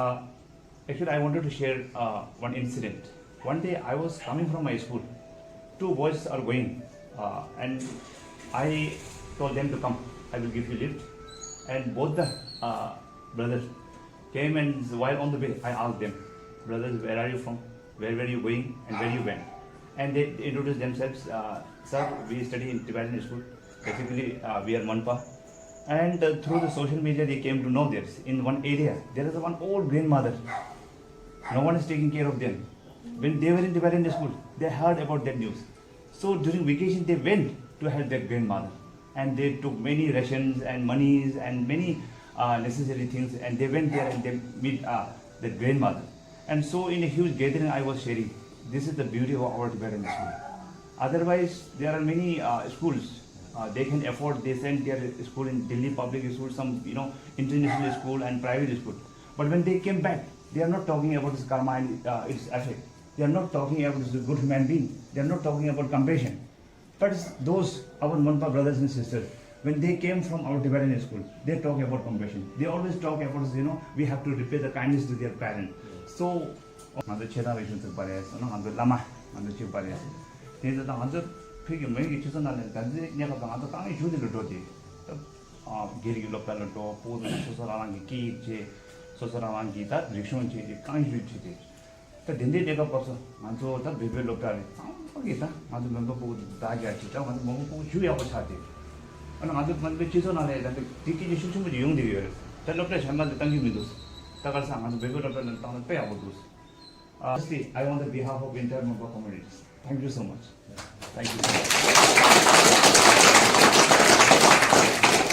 Uh, Actually, I wanted to share one incident. One day I was coming from my school. Two boys are going, and I told them to come. I will give you lift. And both the brothers came, and while on the way, I asked them, brothers, where are you from? Where were you going, and where you went? And they introduced themselves. Sir, we study in Tibetan school. Basically, we are Manpa. And through the social media, they came to know this. In one area, there is one old grandmother. No one is taking care of them. When they were in Tibetan school, they heard about that news. So during vacation, they went to help their grandmother. And they took many rations and monies and many necessary things. And they went there and they meet the grandmother. And so in a huge gathering, I was sharing. This is the beauty of our Tibetan school. Otherwise, there are many schools. They can afford, they send their school in Delhi public school, some international school and private school. But when they came back, they are not talking about this karma and its effect. They are not talking about this good human being. They are not talking about compassion. But those, our Manpa brothers and sisters, when they came from our Tibetan school, they talk about compassion. They always talk about, we have to repay the kindness to their parents. So, 그게 뭐이게 주선하는 단지 내가 강아도 땅에 주디를 도지 게리기 높달로 보도 소설하는 게 기지 소설하는 게다 리액션지 강이 주지 그 덴데 내가 벌써 만조 다 베벨 높달에 거기다 아주 멤버 보고 다지 진짜 완전 뭐 보고 주의하고 차지 아니 아주 만데 주선하네 다 디기지 신청도 이용되요 다 높달 잘만 당기 믿었어 다 가서 아주 베벨 높달은 땅을 빼야 못 뒀어 Firstly, I want on behalf of entire Manpa communities. Thank you so much. Thank you so much.